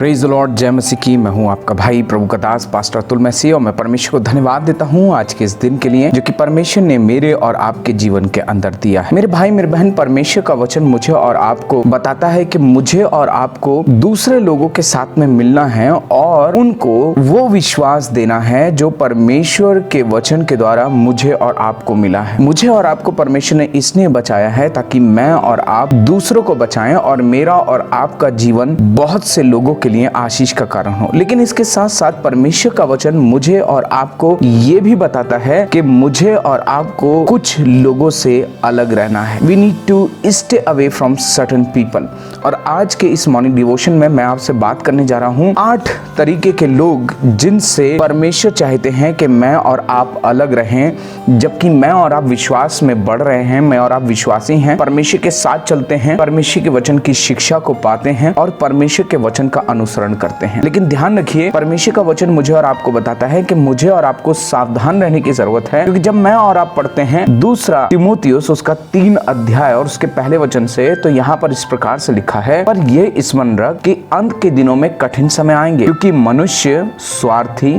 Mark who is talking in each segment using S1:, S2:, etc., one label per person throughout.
S1: Praise the Lord, जय मसीह की। मैं हूं आपका भाई प्रभु का दास पास्टर अतुल मसीह और मैं परमेश्वर को धन्यवाद देता हूं आज के इस दिन के लिए जो कि परमेश्वर ने मेरे और आपके जीवन के अंदर दिया है। मेरे भाई मेरे बहन, परमेश्वर का वचन मुझे और आपको बताता है कि मुझे और आपको दूसरे लोगों के साथ में मिलना है और उनको वो विश्वास देना है जो परमेश्वर के वचन के द्वारा मुझे और आपको मिला है। मुझे और आपको परमेश्वर ने इसलिए बचाया है ताकि मैं और आप दूसरों को बचाएं और मेरा और आपका जीवन बहुत से लोगों के लिए आशीष का कारण हो। लेकिन इसके साथ साथ परमेश्वर का वचन मुझे और आपको ये भी बताता है कि मुझे और आपको कुछ लोगों से अलग रहना है। We need to stay away from certain people। और आज के इस मॉर्निंग डिवोशन में मैं आपसे बात करने जा रहा हूँ 8 तरीके के लोग जिनसे परमेश्वर चाहते हैं कि मैं और आप अलग रहें। जबकि मैं और आप विश्वास में बढ़ रहे हैं, मैं और आप विश्वासी हैं, परमेश्वर के साथ चलते हैं, परमेश्वर के वचन की शिक्षा को पाते हैं और परमेश्वर के वचन का अनुसरण करते हैं। लेकिन ध्यान रखिए, परमेश्वर का वचन मुझे और आपको बताता है कि मुझे और आपको सावधान रहने की जरूरत है। क्योंकि जब मैं और आप पढ़ते हैं दूसरा तिमोथियुस उसका 3 अध्याय और उसके पहले वचन से, तो यहाँ पर इस प्रकार से लिखा है, पर ये स्मरण रख कि अंत के दिनों में कठिन समय आएंगे, क्योंकि मनुष्य स्वार्थी,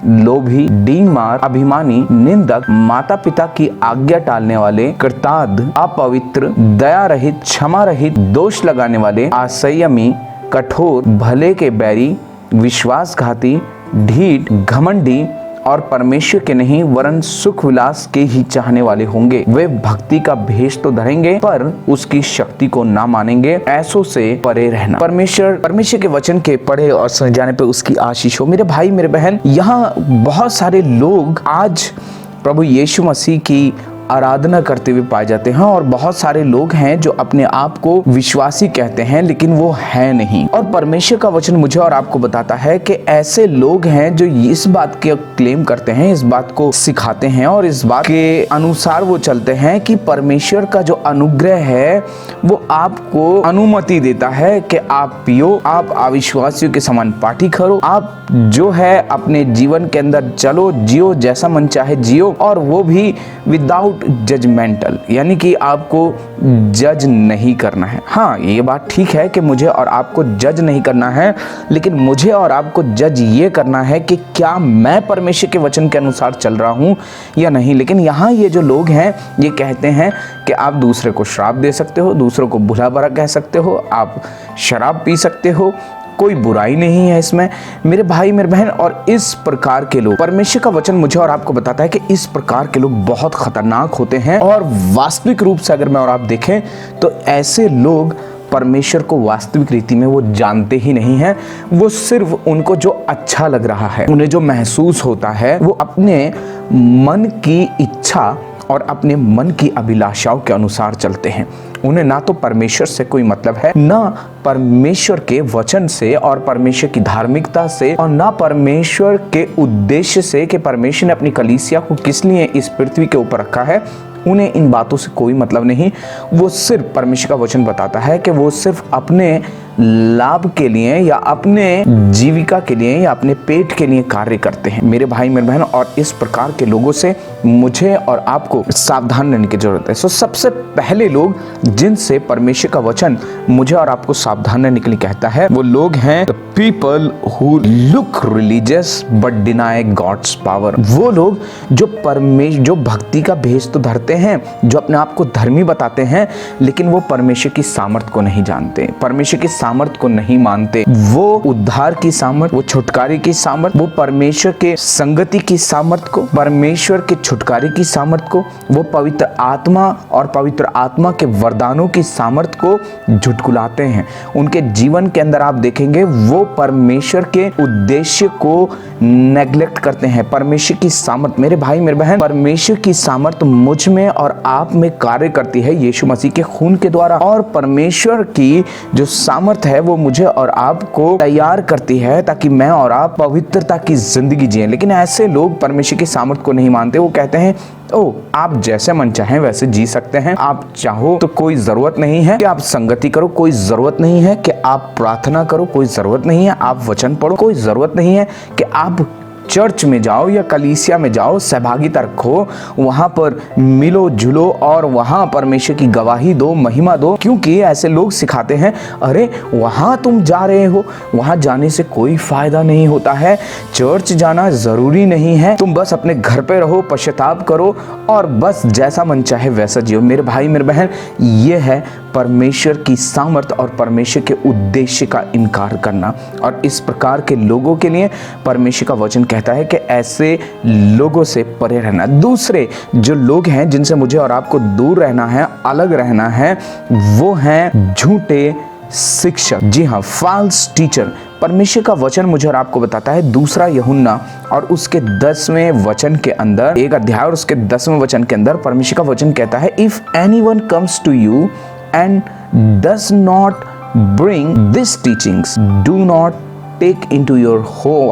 S1: लोभी, डींगमार, अभिमानी, निंदक, माता पिता की आज्ञा टालने वाले, कृतार्थ, अपवित्र, दया रहित, क्षमा रहित, दोष लगाने वाले, असंयमी, कठोर, भले के बैरी, विश्वासघाती, ढीठ, घमंडी और परमेश्वर के नहीं वरन सुख विलास के ही चाहने वाले होंगे। वे भक्ति का भेष तो धरेंगे पर उसकी शक्ति को ना मानेंगे। ऐसों से परे रहना। परमेश्वर के वचन के पढ़े और समझ जाने पे उसकी आशीष हो। मेरे भाई मेरे बहन, यहाँ बहुत सारे लोग आज प्रभु यीशु मसीह की आराधना करते हुए पाए जाते हैं और बहुत सारे लोग हैं जो अपने आप को विश्वासी कहते हैं लेकिन वो है नहीं। और परमेश्वर का वचन मुझे और आपको बताता है कि ऐसे लोग हैं जो इस बात के क्लेम करते हैं, इस बात को सिखाते हैं और इस बात के अनुसार वो चलते हैं कि परमेश्वर का जो अनुग्रह है वो आपको अनुमति देता है कि आप पियो, आप अविश्वासियों के समान पार्टी करो, आप जो है अपने जीवन के अंदर चलो, जियो, जैसा मन चाहे जियो, और वो भी विदाउट जजमेंटल, यानी कि आपको जज नहीं करना है। हाँ, ये बात ठीक है कि मुझे और आपको जज नहीं करना है, लेकिन मुझे और आपको जज ये करना है कि क्या मैं परमेश्वर के वचन के अनुसार चल रहा हूँ या नहीं। लेकिन यहाँ ये जो लोग हैं ये कहते हैं कि आप दूसरे को श्राप दे सकते हो, दूसरों को बुरा भला कह सकते हो, आप शराब पी सकते हो, कोई बुराई नहीं है इसमें। मेरे भाई मेरे बहन, और इस प्रकार के लोग, परमेश्वर का वचन मुझे और आपको बताता है कि इस प्रकार के लोग बहुत खतरनाक होते हैं। और वास्तविक रूप से अगर मैं और आप देखें तो ऐसे लोग परमेश्वर को वास्तविक रीति में वो जानते ही नहीं हैं। वो सिर्फ उनको जो अच्छा लग रहा है, उन्हें जो महसूस होता है, वो अपने मन की इच्छा और अपने मन की अभिलाषाओं के अनुसार चलते हैं। उन्हें ना तो परमेश्वर से कोई मतलब है, ना परमेश्वर के वचन से और परमेश्वर की धार्मिकता से, और ना परमेश्वर के उद्देश्य से कि परमेश्वर ने अपनी कलीसिया को किस लिए इस पृथ्वी के ऊपर रखा है। उन्हें इन बातों से कोई मतलब नहीं। वो सिर्फ, परमेश्वर का वचन बताता है कि वो सिर्फ अपने लाभ के लिए या अपने जीविका के लिए या अपने पेट के लिए कार्य करते हैं। मेरे भाई मेरे बहन, और इस प्रकार के लोगों से मुझे और आपको सावधान रहने की जरूरत है। सबसे पहले लोग जिनसे परमेश्वर का वचन मुझे और आपको सावधान रहने के लिए कहता है, वो लोग हैं the people who look religious but deny God's power। वो लोग जो भक्ति का भेष तो धरते हैं, जो अपने आप को धर्मी बताते हैं, लेकिन वो परमेश्वर की सामर्थ को नहीं जानते, परमेश्वर की सामर्थ को नहीं मानते। वो उद्धार की सामर्थ, वो छुटकारे की सामर्थ, वो परमेश्वर के संगति की सामर्थ को, परमेश्वर के छुटकारे की सामर्थ को, वो पवित्र आत्मा और पवित्र आत्मा के वरदानों की सामर्थ को झुटकुलाते हैं। उनके जीवन के अंदर आप देखेंगे वो परमेश्वर के उद्देश्य को नेग्लेक्ट करते हैं। परमेश्वर की सामर्थ, मेरे भाई मेरे बहन, परमेश्वर की सामर्थ मुझ में और आप में कार्य करती है यीशु मसीह के खून के द्वारा। और परमेश्वर की जो सामर्थ है वो मुझे और आपको तैयार करती है ताकि मैं और आप पवित्रता की जिंदगी जिए। लेकिन ऐसे लोग परमेश्वर की सामर्थ को नहीं मानते। वो कहते हैं, ओ, आप जैसे मन चाहें वैसे जी सकते हैं, आप चाहो तो कोई जरूरत नहीं है कि आप संगति करो, कोई जरूरत नहीं है कि आप प्रार्थना करो, कोई जरूरत नहीं है आप वचन पढ़ो, कोई जरूरत नहीं है कि आप चर्च में जाओ या कलीसिया में जाओ, सहभागिता रखो, वहां पर मिलो जुलो और वहां परमेश्वर की गवाही दो, महिमा दो। क्योंकि ऐसे लोग सिखाते हैं, अरे वहां तुम जा रहे हो, वहां जाने से कोई फायदा नहीं होता है, चर्च जाना जरूरी नहीं है, तुम बस अपने घर पे रहो, पश्चाताप करो और बस जैसा मन चाहे वैसा जियो। मेरे भाई मेरे बहन, ये है परमेश्वर की सामर्थ और परमेश्वर के उद्देश्य का इनकार करना। और इस प्रकार के लोगों के लिए परमेश्वर का वचन कहता है कि ऐसे लोगों से परे रहना। दूसरे जो लोग हैं जिनसे मुझे और आपको दूर रहना है, अलग रहना है, वो हैं झूठे शिक्षक। जी हाँ, फॉल्स टीचर। परमेश्वर का वचन मुझे और आपको बताता है, दूसरा यूहन्ना और उसके 10वें वचन के अंदर, एक अध्याय और उसके 10वें वचन के अंदर परमेश्वर का वचन कहता है, if anyone comes to you and does not bring these teachings, do not take into your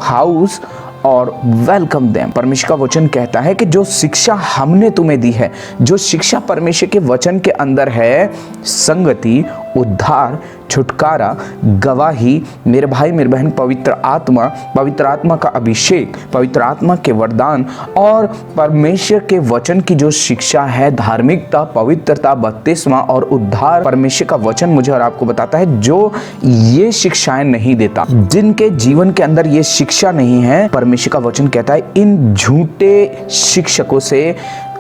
S1: house और वेलकम देम। परमेश्वर का वचन कहता है कि जो शिक्षा हमने तुम्हें दी है, जो शिक्षा परमेश्वर के वचन के अंदर है, संगति, उद्धार, छुटकारा, गवाही, मेरे भाई मेरे बहन, पवित्र आत्मा का अभिषेक, पवित्र आत्मा के वरदान और परमेश्वर के वचन की जो शिक्षा है, धार्मिकता, पवित्रता, बपतिस्मा और उद्धार, परमेश्वर का वचन मुझे और आपको बताता है जो ये शिक्षाएं नहीं देता, जिनके जीवन के अंदर ये शिक्षा नहीं है, परमेश्वर का वचन कहता है इन झूठे शिक्षकों से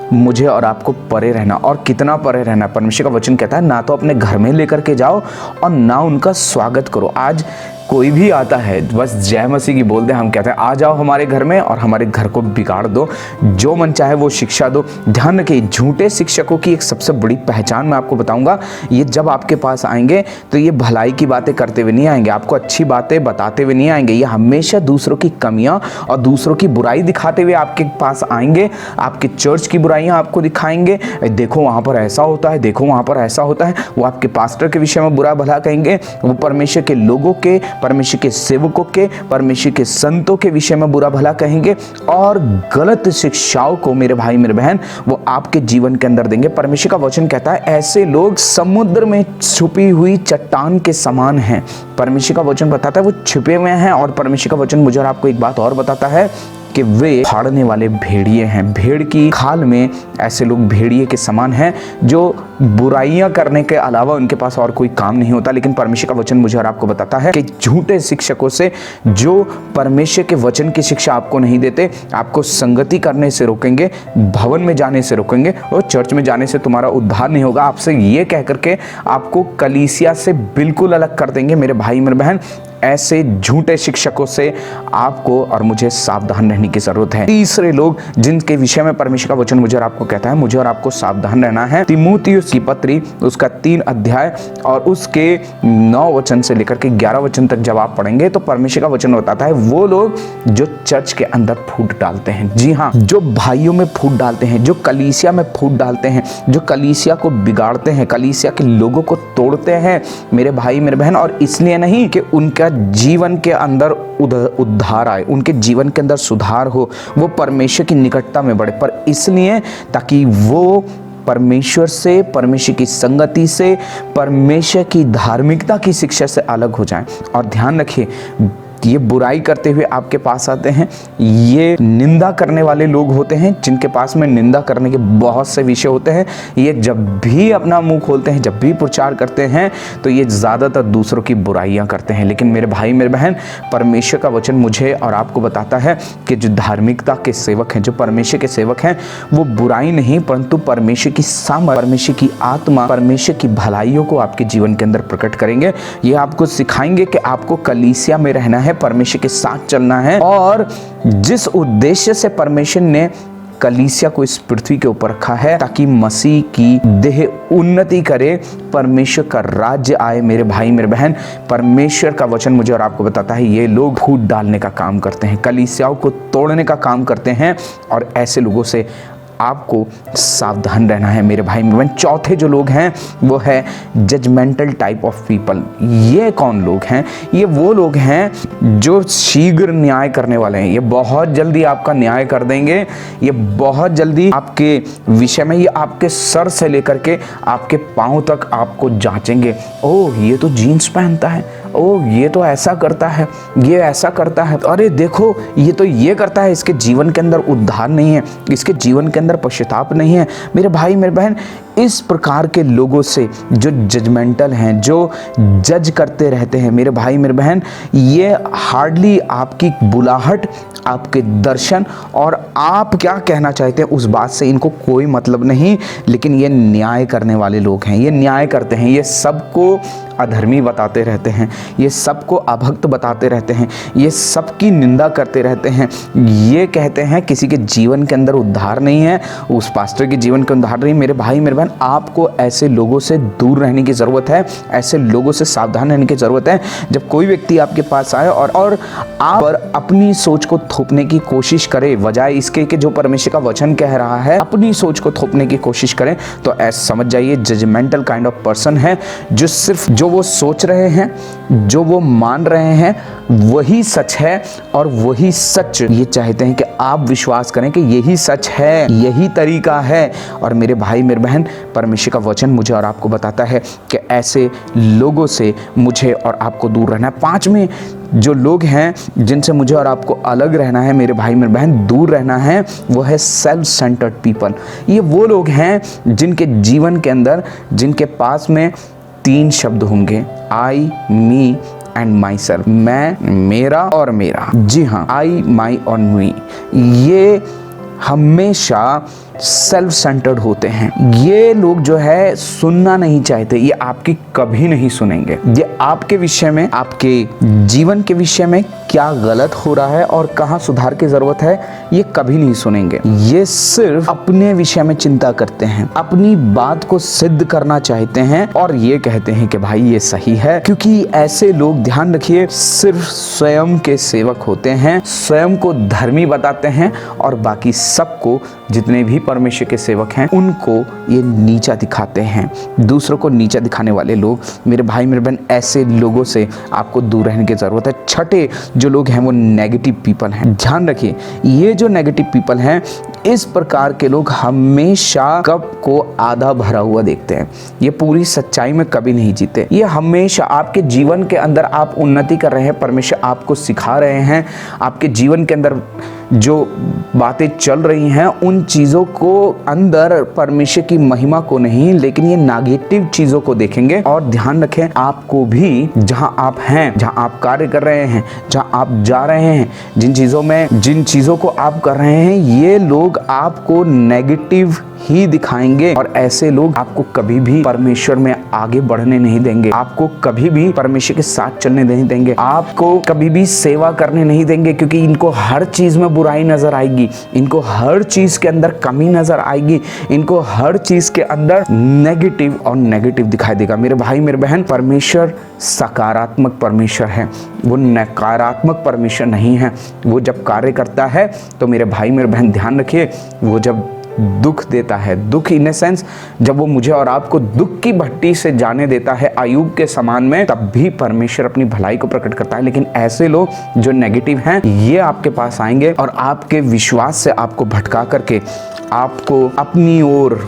S1: मुझे और आपको परे रहना। और कितना परे रहना? परमेश्वर का वचन कहता है ना तो अपने घर में लेकर के जाओ और ना उनका स्वागत करो। आज कोई भी आता है, बस जय मसीह की बोल दे, हम कहते हैं आ जाओ हमारे घर में और हमारे घर को बिगाड़ दो, जो मन चाहे वो शिक्षा दो। ध्यान रखिए, झूठे शिक्षकों की एक सबसे बड़ी पहचान मैं आपको बताऊंगा। ये जब आपके पास आएंगे तो ये भलाई की बातें करते हुए नहीं आएंगे, आपको अच्छी बातें बताते हुए नहीं आएंगे। ये हमेशा दूसरों की कमियां और दूसरों की बुराई दिखाते हुए आपके पास आएंगे, आपके चर्च की बुराइयां आपको दिखाएंगे। देखो वहां पर ऐसा होता है, देखो वहां पर ऐसा होता है। वो आपके पास्टर के विषय में बुरा भला कहेंगे, वो परमेश्वर के लोगों के, परमेश्वर के सेवकों के, परमेश्वर के संतों के विषय में बुरा भला कहेंगे और गलत शिक्षाओं को मेरे भाई मेरे बहन वो आपके जीवन के अंदर देंगे। परमेश्वर का वचन कहता है ऐसे लोग समुद्र में छुपी हुई चट्टान के समान हैं। परमेश्वर का वचन बताता है वो छुपे हुए हैं। और परमेश्वर का वचन मुझे और आपको एक बात और बताता है कि वे फाड़ने वाले भेड़िए हैं। भेड़ की खाल में ऐसे लोग भेड़िए के समान हैं जो बुराइयां करने के अलावा उनके पास और कोई काम नहीं होता। लेकिन परमेश्वर का वचन मुझे और आपको बताता है कि झूठे शिक्षकों से, जो परमेश्वर के वचन की शिक्षा आपको नहीं देते, आपको संगति करने से रोकेंगे, भवन में जाने से रोकेंगे और चर्च में जाने से तुम्हारा उद्धार नहीं होगा, आपसे ये कह करके आपको कलीसिया से बिल्कुल अलग कर देंगे। मेरे भाई मेरे बहन, ऐसे झूठे शिक्षकों से आपको और मुझे सावधान रहने की जरूरत है। तीसरे लोग जिनके विषय में परमेश्वर का वचन मुझे और आपको कहता है मुझे और आपको सावधान रहना है, तीमुथियुस की पत्री उसका 3 अध्याय और उसके 9 वचन से लेकर के 11 वचन तक जब आप पढ़ेंगे तो परमेश्वर का वचन बताता है वो लोग जो चर्च के अंदर फूट डालते हैं। जी हाँ, जो भाइयों में फूट डालते हैं, जो कलीसिया में फूट डालते हैं, जो कलीसिया को बिगाड़ते हैं, कलीसिया के लोगों को तोड़ते हैं मेरे भाई मेरे बहन। और इसलिए नहीं कि उनका जीवन के अंदर उद्धार आए, उनके जीवन के अंदर सुधार हो, वो परमेश्वर की निकटता में बढ़े, पर इसलिए ताकि वो परमेश्वर से, परमेश्वर की संगति से, परमेश्वर की धार्मिकता की शिक्षा से अलग हो जाएं। और ध्यान रखिए, ये बुराई करते हुए आपके पास आते हैं, ये निंदा करने वाले लोग होते हैं जिनके पास में निंदा करने के बहुत से विषय होते हैं। ये जब भी अपना मुंह खोलते हैं, जब भी प्रचार करते हैं तो ये ज़्यादातर दूसरों की बुराइयां करते हैं। लेकिन मेरे भाई मेरे बहन, परमेश्वर का वचन मुझे और आपको बताता है कि जो धार्मिकता के सेवक हैं, जो परमेश्वर के सेवक हैं, वो बुराई नहीं परंतु परमेश्वर की सामर्थ, परमेश्वर की आत्मा, परमेश्वर की भलाइयों को आपके जीवन के अंदर प्रकट करेंगे। ये आपको सिखाएंगे कि आपको कलीसिया में रहना है, परमेश्वर के साथ चलना है और जिस उद्देश्य से परमेश्वर ने कलीसिया को इस पृथ्वी के ऊपर रखा है ताकि मसीह की देह उन्नति करे, परमेश्वर का राज्य आए। मेरे भाई मेरे बहन, परमेश्वर का वचन मुझे और आपको बताता है ये लोग फूट डालने का काम करते हैं, कलीसियाओं को तोड़ने का काम करते हैं और ऐसे लोगों से आपको सावधान रहना है मेरे भाई मेरे बहन। चौथे जो लोग हैं वो है जजमेंटल टाइप ऑफ पीपल। ये कौन लोग हैं? ये वो लोग हैं जो शीघ्र न्याय करने वाले हैं। ये बहुत जल्दी आपका न्याय कर देंगे, ये बहुत जल्दी आपके विषय में, ये आपके सर से लेकर के आपके पाँव तक आपको जांचेंगे। ओह, ये तो जीन्स पहनता है, ओ ये तो ऐसा करता है, ये ऐसा करता है, अरे देखो ये तो ये करता है, इसके जीवन के अंदर उद्धार नहीं है, इसके जीवन के अंदर पश्चाताप नहीं है। मेरे भाई मेरे बहन, इस प्रकार के लोगों से जो जजमेंटल हैं, जो जज करते रहते हैं, मेरे भाई मेरे बहन, ये हार्डली आपकी बुलाहट, आपके दर्शन और आप क्या कहना चाहते हैं उस बात से इनको कोई मतलब नहीं। लेकिन ये न्याय करने वाले लोग हैं, ये न्याय करते हैं, ये सबको अधर्मी बताते रहते हैं, ये सबको अभक्त बताते रहते हैं, ये सबकी निंदा करते रहते हैं। ये कहते हैं किसी के जीवन के अंदर उद्धार नहीं है, उस पास्टर के जीवन के उद्धार नहीं। मेरे भाई मेरे बहन, आपको ऐसे लोगों से दूर रहने की ज़रूरत है, ऐसे लोगों से सावधान रहने की ज़रूरत है। जब कोई व्यक्ति आपके पास आए और आप पर अपनी सोच को थोपने की कोशिश करे, बजाय इसके कि जो परमेश्वर का वचन कह रहा है, अपनी सोच को थोपने की कोशिश करें, तो ऐसा समझ जाइए जजमेंटल काइंड ऑफ पर्सन है, जो सिर्फ जो वो सोच रहे हैं, जो वो मान रहे हैं, वही सच है और वही सच ये चाहते हैं कि आप विश्वास करें कि यही सच है, यही तरीका है। और मेरे भाई मेरे बहन, परमेश्वर का वचन मुझे और आपको बताता है कि ऐसे लोगों से मुझे और आपको दूर रहना है। 5 में जो लोग हैं जिनसे मुझे और आपको अलग रहना है, मेरे भाई मेरे बहन, दूर रहना है, वो है सेल्फ सेंटर्ड पीपल। ये वो लोग हैं जिनके जीवन के अंदर, जिनके पास में 3 शब्द होंगे, आई, मी एंड माई सेल्फ, मैं, मेरा और मेरा। जी हाँ, आई, माई और मी, ये हमेशा सेल्फ सेंटर्ड होते हैं। ये लोग जो है सुनना नहीं चाहते, ये आपकी कभी नहीं सुनेंगे। ये आपके विषय में, आपके जीवन के विषय में क्या गलत हो रहा है और कहाँ सुधार की जरूरत है, ये कभी नहीं सुनेंगे। ये सिर्फ अपने विषय में चिंता करते हैं, अपनी बात को सिद्ध करना चाहते हैं और ये कहते हैं कि भाई ये सही है। क्योंकि ऐसे लोग, ध्यान रखिए, सिर्फ स्वयं के सेवक होते हैं, स्वयं को धर्मी बताते हैं और बाकी सबको, जितने भी परमेश्वर के सेवक हैं, उनको ये नीचा दिखाते हैं। दूसरों को नीचा दिखाने वाले लोग, मेरे भाई मेरे बहन, ऐसे लोगों से आपको दूर रहने की जरूरत है। छठे जो लोग हैं वो नेगेटिव पीपल हैं। ध्यान रखिए, ये जो नेगेटिव पीपल हैं, इस प्रकार के लोग हमेशा कप को आधा भरा हुआ देखते हैं। ये पूरी सच्चाई में कभी नहीं जीते। ये हमेशा आपके जीवन के अंदर आप उन्नति कर रहे हैं, परमेश्वर आपको सिखा रहे हैं, आपके जीवन के अंदर जो बातें चल रही हैं, उन चीज़ों को अंदर परमेश्वर की महिमा को नहीं, लेकिन ये नेगेटिव चीज़ों को देखेंगे। और ध्यान रखें, आपको भी जहां आप हैं, जहां आप कार्य कर रहे हैं, जहां आप जा रहे हैं, जिन चीज़ों को आप कर रहे हैं, ये लोग आपको नेगेटिव ही दिखाएंगे। और ऐसे लोग आपको कभी भी परमेश्वर में आगे बढ़ने नहीं देंगे, आपको कभी भी परमेश्वर के साथ चलने नहीं देंगे, आपको कभी भी सेवा करने नहीं देंगे, क्योंकि इनको हर चीज में बुराई नजर आएगी, इनको हर चीज के अंदर कमी नजर आएगी, इनको हर चीज के अंदर नेगेटिव और नेगेटिव दिखाई देगा। मेरे भाई मेरे बहन, परमेश्वर सकारात्मक परमेश्वर है, वो नकारात्मक परमेश्वर नहीं है। वो जब कार्य करता है तो मेरे भाई मेरे बहन ध्यान रखिए, वो जब दुख देता है, दुख इन ए सेंस, जब वो मुझे और आपको दुख की भट्टी से जाने देता है आयूब के समान में, तब भी परमेश्वर अपनी भलाई को प्रकट करता है। लेकिन ऐसे लोग जो नेगेटिव हैं, ये आपके पास आएंगे और आपके विश्वास से आपको भटका करके आपको अपनी ओर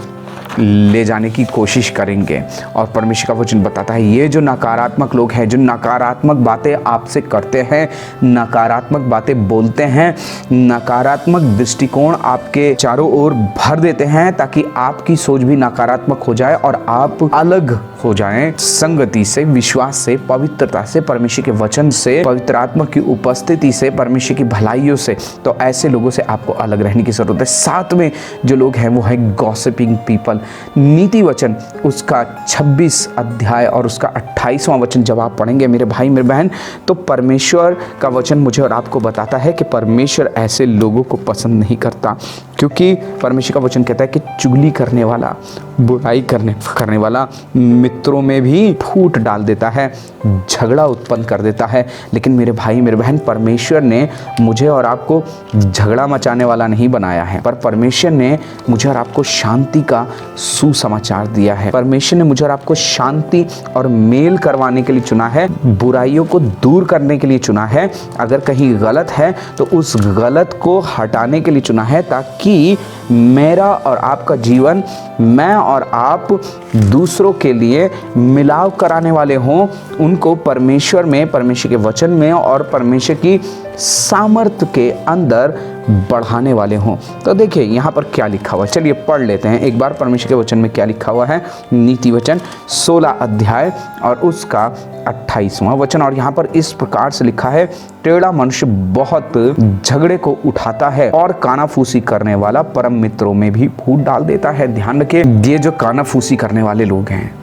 S1: ले जाने की कोशिश करेंगे। और परमेश्वर का वचन बताता है, ये जो नकारात्मक लोग हैं, जो नकारात्मक बातें आपसे करते हैं, नकारात्मक बातें बोलते हैं, नकारात्मक दृष्टिकोण आपके चारों ओर भर देते हैं, ताकि आपकी सोच भी नकारात्मक हो जाए और आप अलग हो जाएं संगति से, विश्वास से, पवित्रता से, परमेश्वर के वचन से, पवित्र आत्मा की उपस्थिति से, परमेश्वर की भलाइयों से। तो ऐसे लोगों से आपको अलग रहने की जरूरत है। 7 में जो लोग हैं वो है गॉसिपिंग पीपल। नीति वचन उसका 26 अध्याय और उसका 28वां वचन जब आप पढ़ेंगे मेरे भाई मेरे बहन, तो परमेश्वर का वचन मुझे और आपको बताता है कि परमेश्वर ऐसे लोगों को पसंद नहीं करता, क्योंकि परमेश्वर का वचन कहता है कि चुगली करने वाला, बुराई करने वाला मित्रों में भी फूट डाल देता है, झगड़ा उत्पन्न कर देता है। लेकिन मेरे भाई मेरे बहन, परमेश्वर ने मुझे और आपको झगड़ा मचाने वाला नहीं बनाया है, पर परमेश्वर ने मुझे और आपको शांति का सुसमाचार दिया है। परमेश्वर ने मुझे और आपको शांति और मेल करवाने के लिए चुना है, बुराइयों को दूर करने के लिए चुना है। अगर कहीं गलत है तो उस गलत को हटाने के लिए चुना है, ताकि मेरा और आपका जीवन, मैं और आप दूसरों के लिए मिलाव कराने वाले हों, उनको परमेश्वर में, परमेश्वर के वचन में और परमेश्वर की सामर्थ्य के अंदर बढ़ाने वाले हों। तो देखिए यहाँ पर क्या लिखा हुआ है, चलिए पढ़ लेते हैं एक बार परमेश्वर के वचन में क्या लिखा हुआ है। नीति वचन 16 अध्याय और उसका 28वां वचन, और यहाँ पर इस प्रकार से लिखा है, टेढ़ा मनुष्य बहुत झगड़े को उठाता है और कानाफूसी करने वाला परम मित्रों में भी फूट डाल देता है। ध्यान रखिए, ये जो कानाफूसी करने वाले लोग हैं,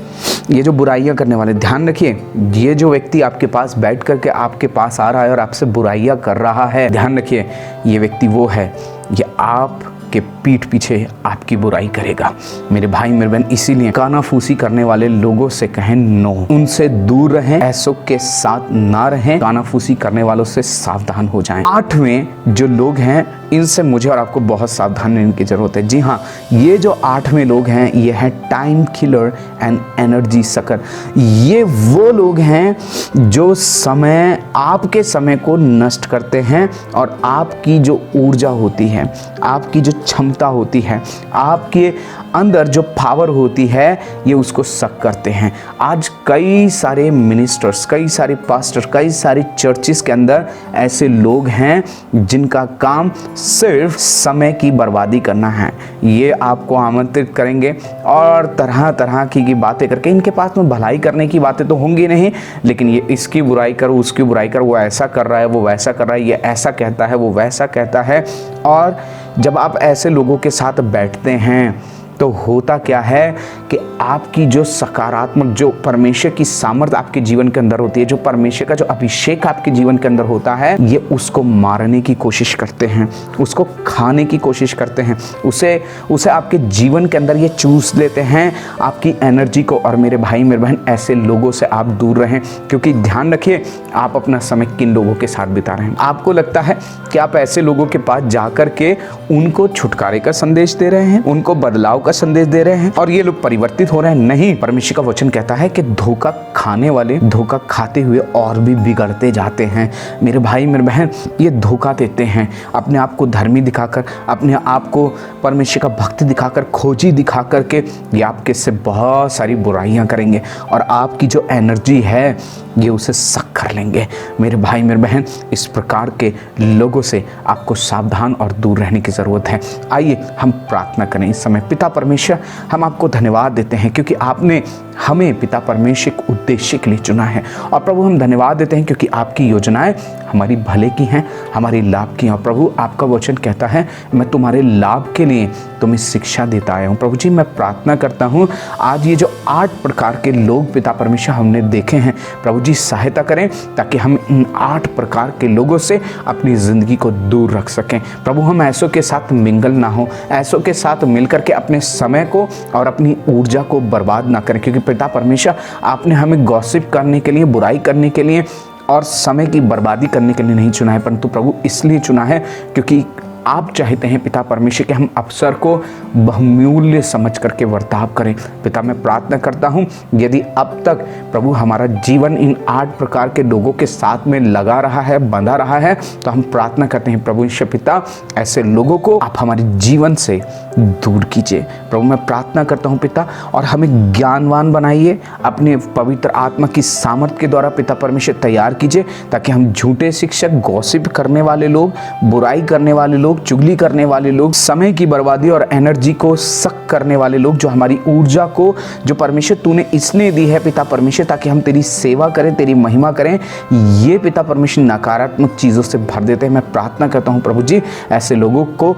S1: ये जो बुराइयां करने वाले, ध्यान रखिए, ये जो व्यक्ति आपके पास बैठ करके आपके पास आ रहा है और आपसे बुराइयां कर रहा है, ध्यान रखिए, ये व्यक्ति वो है, ये आपके पीठ पीछे आपकी बुराई करेगा। मेरे भाई मेरे बहन, इसीलिए कानाफूसी करने वाले लोगों से कहें नो, उनसे दूर रहें, ऐसों के साथ ना रहें, कानाफूसी करने वालों से सावधान हो जाएं। 8वें जो लोग हैं, इनसे मुझे और आपको बहुत सावधान रहने की जरूरत है। जी हाँ, ये जो 8वें लोग हैं, ये है time killer and energy sucker. ये वो लोग हैं जो समय, आपके समय को नष्ट करते हैं और आपकी जो ऊर्जा होती है, आपकी जो क्षमता होती है, आपके अंदर जो पावर होती है, ये उसको सक करते हैं। आज कई सारे मिनिस्टर्स, कई सारे पास्टर, कई सारे चर्चेस के अंदर ऐसे लोग हैं जिनका काम सिर्फ समय की बर्बादी करना है। ये आपको आमंत्रित करेंगे और तरह तरह की बातें करके, इनके पास में भलाई करने की बातें तो होंगी नहीं, लेकिन ये इसकी बुराई करो, उसकी बुराई करो, वो ऐसा कर रहा है, वो वैसा कर रहा है, ये ऐसा कहता है, वो वैसा कहता है। और जब आप ऐसे लोगों के साथ बैठते हैं तो होता क्या है कि आपकी जो सकारात्मक, जो परमेश्वर की सामर्थ आपके जीवन के अंदर होती है, जो परमेश्वर का जो अभिषेक आपके जीवन के अंदर होता है, ये उसको मारने की कोशिश करते हैं, उसको खाने की कोशिश करते हैं, उसे आपके जीवन के अंदर ये चूस लेते हैं, आपकी एनर्जी को। और मेरे भाई मेरे बहन, ऐसे लोगों से आप दूर रहें, क्योंकि ध्यान रखिए, आप अपना समय किन लोगों के साथ बिता रहे हैं। आपको लगता है कि आप ऐसे लोगों के पास जाकर के उनको छुटकारे का संदेश दे रहे हैं, उनको बदलाव का संदेश दे रहे हैं और ये लोग परिवर्तित हो रहे हैं। नहीं, परमेश्वर का वचन कहता है कि धोखा खाने वाले धोखा खाते हुए और भी बिगड़ते जाते हैं। मेरे भाई मेरे बहन, ये धोखा देते हैं, अपने आप को धर्मी दिखाकर, अपने आप को परमेश्वर का भक्ति दिखाकर, खोजी दिखा करके ये आपके से बहुत सारी बुराइयां करेंगे और आपकी जो एनर्जी है ये उसे सक कर लेंगे। मेरे भाई मेरे बहन, इस प्रकार के लोगों से आपको सावधान और दूर रहने की ज़रूरत है। आइए हम प्रार्थना करें इस समय। पिता परमेश्वर, हम आपको धन्यवाद देते हैं क्योंकि आपने हमें पिता परमेश्वर के उद्देश्य के लिए चुना है। और प्रभु, हम धन्यवाद देते हैं क्योंकि आपकी योजनाएं हमारी भले की हैं, हमारी लाभ की हैं। और प्रभु, आपका वचन कहता है, मैं तुम्हारे लाभ के लिए तुम्हें शिक्षा देता आया हूँ। प्रभु जी, मैं प्रार्थना करता हूँ, आज ये जो 8 प्रकार के लोग पिता परमेश्वर हमने देखे हैं, प्रभु जी सहायता करें ताकि हम इन 8 प्रकार के लोगों से अपनी ज़िंदगी को दूर रख सकें। प्रभु, हम ऐसों के साथ मिंगल ना हो, ऐसों के साथ मिलकर के अपने समय को और अपनी ऊर्जा को बर्बाद ना करें, क्योंकि पिता परमेश्वर, आपने हमें गॉसिप करने के लिए, बुराई करने के लिए और समय की बर्बादी करने के लिए नहीं चुना है, परंतु प्रभु इसलिए चुना है क्योंकि आप चाहते हैं पिता परमेश्वर कि हम अवसर को बहुमूल्य समझ करके वर्ताव करें। पिता, मैं प्रार्थना करता हूं, यदि अब तक प्रभु हमारा जीवन इन 8 प्रकार के लोगों के साथ में लगा रहा है, बंधा रहा है, तो हम प्रार्थना करते हैं प्रभु ईश्वर पिता, ऐसे लोगों को आप हमारे जीवन से दूर कीजिए। प्रभु, मैं प्रार्थना करता हूं पिता, और हमें ज्ञानवान बनाइए, अपने पवित्र आत्मा की सामर्थ के द्वारा पिता परमेश्वर तैयार कीजिए, ताकि हम झूठे शिक्षक, गॉसिप करने वाले लोग, बुराई करने वाले लोग, चुगली करने वाले लोग, समय की बर्बादी और एनर्जी को सक करने वाले लोग, जो हमारी ऊर्जा को, जो परमेश्वर तूने इसलिए दी है पिता परमेश्वर ताकि हम तेरी सेवा करें, तेरी महिमा करें, ये पिता परमेश्वर नकारात्मक चीज़ों से भर देते हैं। मैं प्रार्थना करता हूँ प्रभु जी, ऐसे लोगों को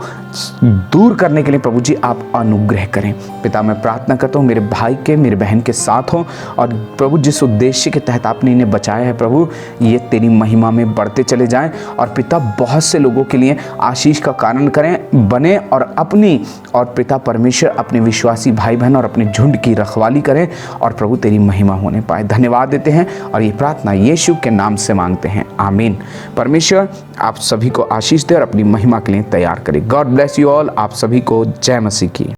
S1: दूर करने के लिए प्रभु जी आप अनुग्रह करें। पिता, मैं प्रार्थना करता हूँ मेरे भाई के, मेरे बहन के साथ हो, और प्रभु जिस उद्देश्य के तहत आपने इन्हें बचाया है प्रभु, ये तेरी महिमा में बढ़ते चले जाएं, और पिता बहुत से लोगों के लिए आशीष का कारण करें, बने, और अपनी और पिता परमेश्वर अपने विश्वासी भाई बहन और अपने झुंड की रखवाली करें, और प्रभु तेरी महिमा होने पाए। धन्यवाद देते हैं और ये प्रार्थना यीशु के नाम से मांगते हैं, आमीन। परमेश्वर आप सभी को आशीष दे और अपनी महिमा के लिए तैयार करें। God bless you all. आप सभी को जय मसीह की।